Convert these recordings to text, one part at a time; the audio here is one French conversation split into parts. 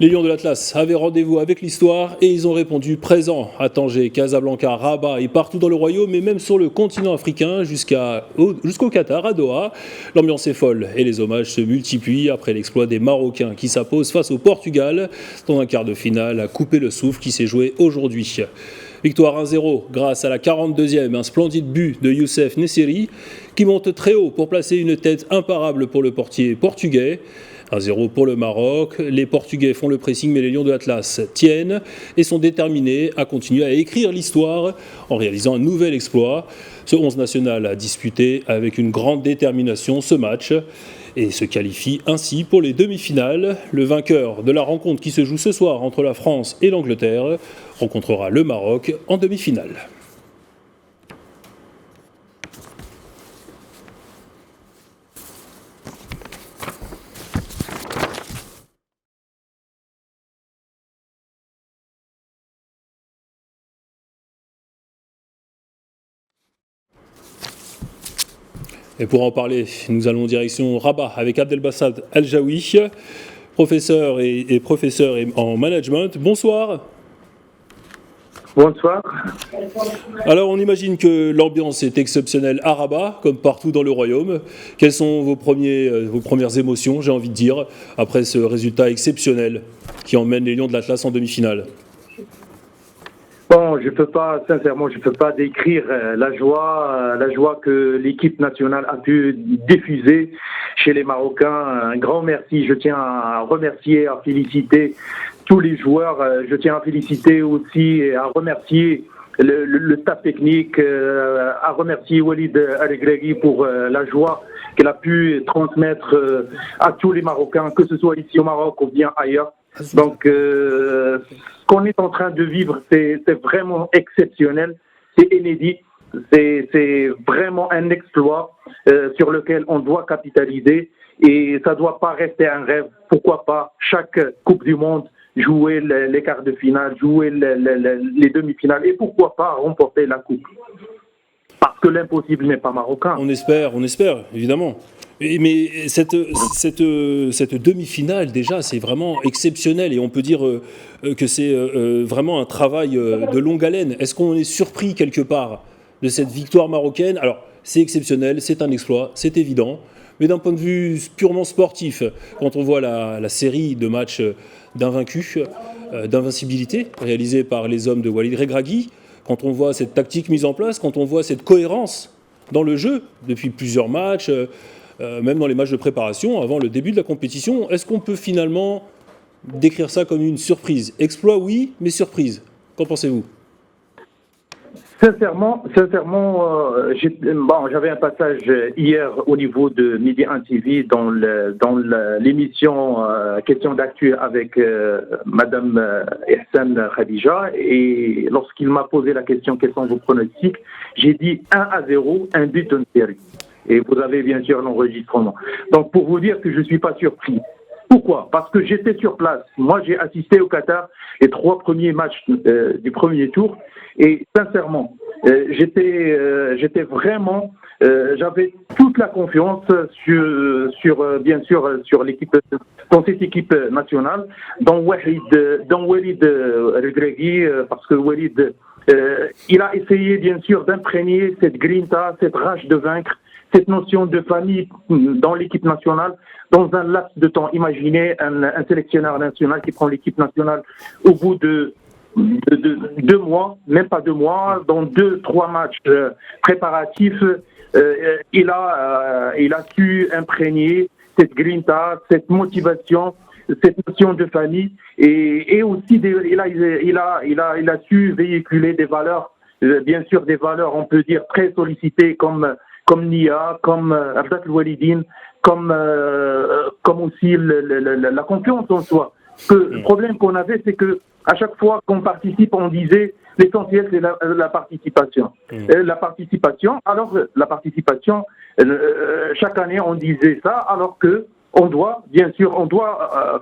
Les Lions de l'Atlas avaient rendez-vous avec l'histoire et ils ont répondu présent à Tanger, Casablanca, Rabat et partout dans le royaume et même sur le continent africain jusqu'au Qatar, à Doha. L'ambiance est folle et les hommages se multiplient après l'exploit des Marocains qui s'imposent face au Portugal dans un quart de finale à couper le souffle qui s'est joué aujourd'hui. Victoire 1-0 grâce à la 42e, un splendide but de Youssef Nessiri qui monte très haut pour placer une tête imparable pour le portier portugais. 1-0 pour le Maroc. Les Portugais font le pressing, mais les Lions de l'Atlas tiennent et sont déterminés à continuer à écrire l'histoire en réalisant un nouvel exploit. Ce 11 national a disputé avec une grande détermination ce match et se qualifie ainsi pour les demi-finales. Le vainqueur de la rencontre qui se joue ce soir entre la France et l'Angleterre rencontrera le Maroc en demi-finale. Et pour en parler, nous allons en direction Rabat avec Abdelbassad Al-Jaoui, professeur en management. Bonsoir. Bonsoir. Alors on imagine que l'ambiance est exceptionnelle à Rabat, comme partout dans le royaume. Quelles sont vos premières émotions, j'ai envie de dire, après ce résultat exceptionnel qui emmène les Lions de l'Atlas en demi-finale? Bon, sincèrement, je peux pas décrire la joie que l'équipe nationale a pu diffuser chez les Marocains. Un grand merci. Je tiens à remercier, à féliciter tous les joueurs. Je tiens à féliciter aussi et à remercier le staff technique, à remercier Walid El-Regragui pour la joie qu'elle a pu transmettre à tous les Marocains, que ce soit ici au Maroc ou bien ailleurs. Donc, ce qu'on est en train de vivre, c'est vraiment exceptionnel, c'est inédit, c'est vraiment un exploit sur lequel on doit capitaliser et ça ne doit pas rester un rêve. Pourquoi pas chaque Coupe du Monde jouer les quarts de finale, jouer les demi-finales et pourquoi pas remporter la Coupe. Parce que l'impossible n'est pas marocain. On espère, évidemment. Mais cette demi-finale, déjà, c'est vraiment exceptionnel et on peut dire que c'est vraiment un travail de longue haleine. Est-ce qu'on est surpris quelque part de cette victoire marocaine? Alors, c'est exceptionnel, c'est un exploit, c'est évident. Mais d'un point de vue purement sportif, quand on voit la série de matchs d'invaincus, d'invincibilité réalisée par les hommes de Walid Regragui, quand on voit cette tactique mise en place, quand on voit cette cohérence dans le jeu depuis plusieurs matchs, même dans les matchs de préparation, avant le début de la compétition, est-ce qu'on peut finalement décrire ça comme une surprise? Exploit, oui, mais surprise. Qu'en pensez-vous? Sincèrement, j'avais un passage hier au niveau de Midi 1 TV dans l'émission Question d'actu avec Madame Ehsan Khadija, et lorsqu'il m'a posé la question quels sont vos pronostics, j'ai dit 1-0, un but de série. Et vous avez bien sûr l'enregistrement. Donc pour vous dire que je ne suis pas surpris. Pourquoi? Parce que j'étais sur place. Moi, j'ai assisté au Qatar les 3 premiers matchs du premier tour. Et sincèrement, j'étais vraiment, j'avais toute la confiance bien sûr, sur l'équipe, dans cette équipe nationale, dans Walid El-Regragui, parce que Walid, il a essayé bien sûr d'imprégner cette grinta, cette rage de vaincre, cette notion de famille dans l'équipe nationale, dans un laps de temps. Imaginez un sélectionneur national qui prend l'équipe nationale au bout de 2 mois, même pas 2 mois, dans 2-3 matchs préparatifs, il a su imprégner cette grinta, cette motivation, cette notion de famille, et aussi il a su véhiculer des valeurs, bien sûr des valeurs, on peut dire très sollicitées comme Nia, comme Abdel Walidine, comme aussi la confiance en soi. Le problème qu'on avait, c'est que à chaque fois qu'on participe, on disait l'essentiel c'est la participation. La participation, chaque année on disait ça, alors que on doit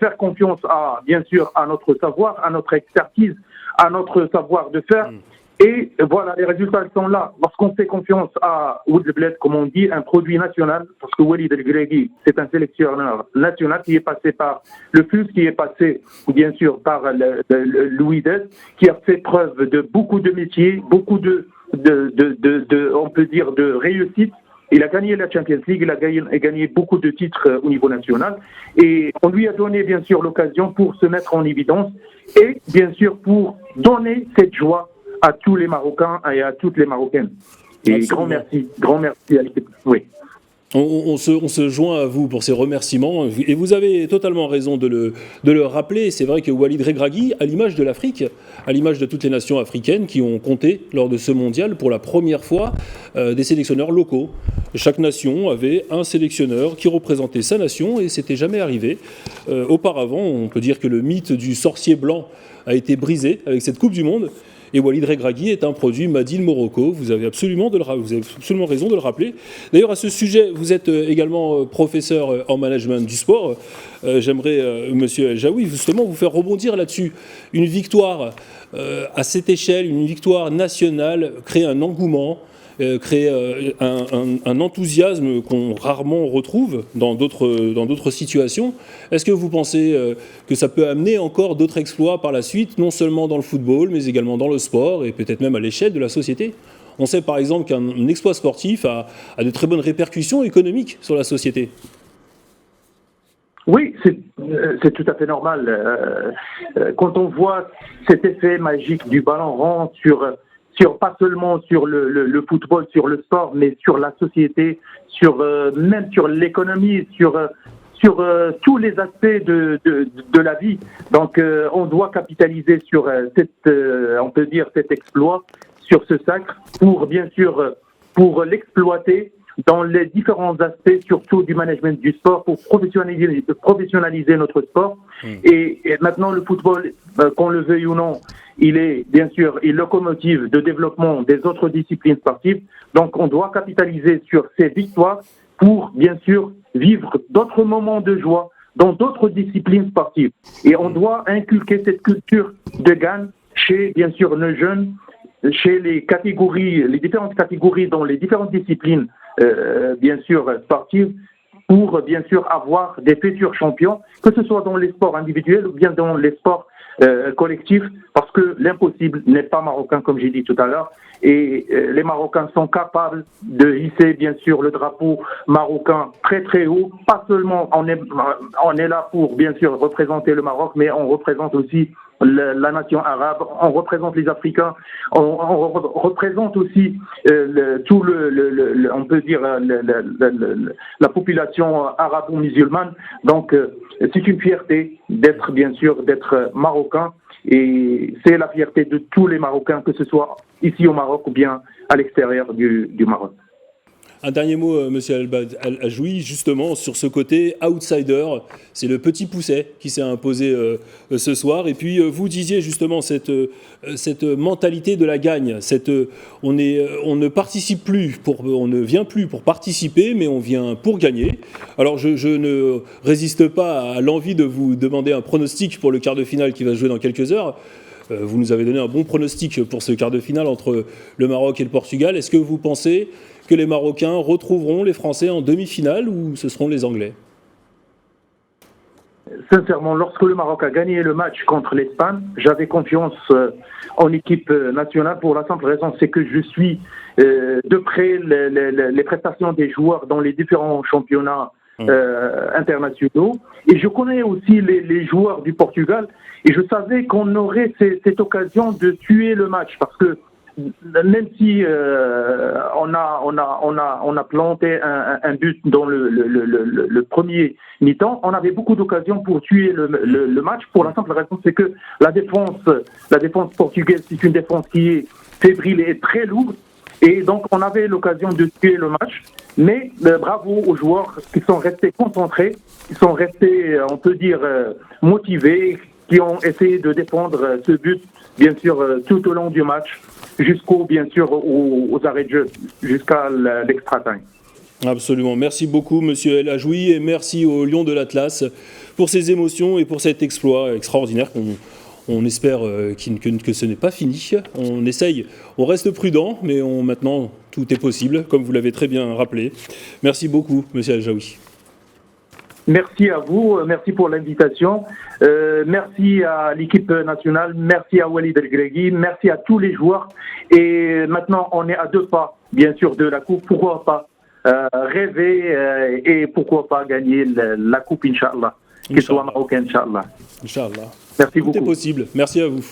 faire confiance à notre savoir, à notre expertise, à notre savoir de faire. Et voilà, les résultats sont là. Lorsqu'on fait confiance à Ould Bled, comme on dit, un produit national, parce que Walid El Gregui, c'est un sélectionneur national qui est passé par le FUS, qui est passé, bien sûr, par l'Ouides, qui a fait preuve de beaucoup de métiers, beaucoup on peut dire, de réussite. Il a gagné la Champions League, il a gagné beaucoup de titres au niveau national. Et on lui a donné, bien sûr, l'occasion pour se mettre en évidence et, bien sûr, pour donner cette joie à tous les Marocains et à toutes les Marocaines. Et Absolument. grand merci à l'équipe. Oui. On se joint à vous pour ces remerciements, et vous avez totalement raison de le rappeler. C'est vrai que Walid Regragui, à l'image de l'Afrique, à l'image de toutes les nations africaines qui ont compté lors de ce mondial, pour la première fois, des sélectionneurs locaux. Chaque nation avait un sélectionneur qui représentait sa nation, et c'était jamais arrivé. Auparavant, on peut dire que le mythe du sorcier blanc a été brisé avec cette Coupe du Monde. Et Walid Regragui est un produit Made in Morocco. Vous avez absolument raison de le rappeler. D'ailleurs, à ce sujet, vous êtes également professeur en management du sport. J'aimerais, Monsieur El Jaoui, justement vous faire rebondir là-dessus. Une victoire à cette échelle, une victoire nationale, crée un engouement, crée un enthousiasme qu'on rarement retrouve dans d'autres situations. Est-ce que vous pensez que ça peut amener encore d'autres exploits par la suite, non seulement dans le football, mais également dans le sport et peut-être même à l'échelle de la société ? On sait par exemple qu'un exploit sportif a de très bonnes répercussions économiques sur la société. Oui, c'est tout à fait normal. Quand on voit cet effet magique du ballon rond pas seulement sur le football, sur le sport, mais sur la société, même sur l'économie, sur tous les aspects de la vie. Donc, on doit capitaliser sur on peut dire cet exploit, sur ce sacre, pour bien sûr pour l'exploiter dans les différents aspects, surtout du management du sport, pour professionnaliser notre sport. Et maintenant, le football, qu'on le veuille ou non, il est bien sûr une locomotive de développement des autres disciplines sportives. Donc, on doit capitaliser sur ces victoires pour, bien sûr, vivre d'autres moments de joie dans d'autres disciplines sportives. Et on doit inculquer cette culture de gagne chez, bien sûr, nos jeunes, chez les différentes catégories dans les différentes disciplines, bien sûr, sportives, pour, bien sûr, avoir des futurs champions, que ce soit dans les sports individuels ou bien dans les sports collectifs, parce que l'impossible n'est pas marocain, comme j'ai dit tout à l'heure, et les Marocains sont capables de hisser, bien sûr, le drapeau marocain très très haut. Pas seulement on est là pour, bien sûr, représenter le Maroc, mais on représente aussi la nation arabe, on représente les Africains, on représente aussi on peut dire la population arabo-musulmane. Donc c'est une fierté d'être, bien sûr, d'être marocain, et c'est la fierté de tous les Marocains, que ce soit ici au Maroc ou bien à l'extérieur du Maroc. Un dernier mot, Monsieur El Jaoui, justement sur ce côté outsider, c'est le petit pousset qui s'est imposé ce soir. Et puis vous disiez justement cette mentalité de la gagne, on ne participe plus, on ne vient plus pour participer, mais on vient pour gagner. Alors je ne résiste pas à l'envie de vous demander un pronostic pour le quart de finale qui va se jouer dans quelques heures. Vous nous avez donné un bon pronostic pour ce quart de finale entre le Maroc et le Portugal. Est-ce que vous pensez que les Marocains retrouveront les Français en demi-finale, ou ce seront les Anglais ? Sincèrement, lorsque le Maroc a gagné le match contre l'Espagne, j'avais confiance en équipe nationale, pour la simple raison, c'est que je suis de près les prestations des joueurs dans les différents championnats internationaux, et je connais aussi les joueurs du Portugal, et je savais qu'on aurait cette occasion de tuer le match, parce que même si on a planté un but dans le premier mi-temps, on avait beaucoup d'occasions pour tuer le match, pour la simple raison, c'est que la défense portugaise, c'est une défense qui est fébrile et très lourde, et donc on avait l'occasion de tuer le match. Mais bravo aux joueurs qui sont restés concentrés, qui sont restés, on peut dire, motivés, qui ont essayé de défendre ce but, bien sûr, tout au long du match, bien sûr, aux arrêts de jeu, jusqu'à l'extra time. Absolument. Merci beaucoup, Monsieur El Jaoui, et merci aux Lions de l'Atlas pour ces émotions et pour cet exploit extraordinaire qu'on On espère que ce n'est pas fini. On essaye, on reste prudent, mais maintenant tout est possible, comme vous l'avez très bien rappelé. Merci beaucoup, Monsieur Al-Jaoui. Merci à vous, merci pour l'invitation, merci à l'équipe nationale, merci à Walid El-Gregui, merci à tous les joueurs. Et maintenant, on est à 2 pas, bien sûr, de la coupe. Pourquoi pas rêver et pourquoi pas gagner la coupe, Inch'Allah. Qu'il soit marocain, Inch'Allah. Inch'Allah. Merci beaucoup. Tout est possible. Merci à vous.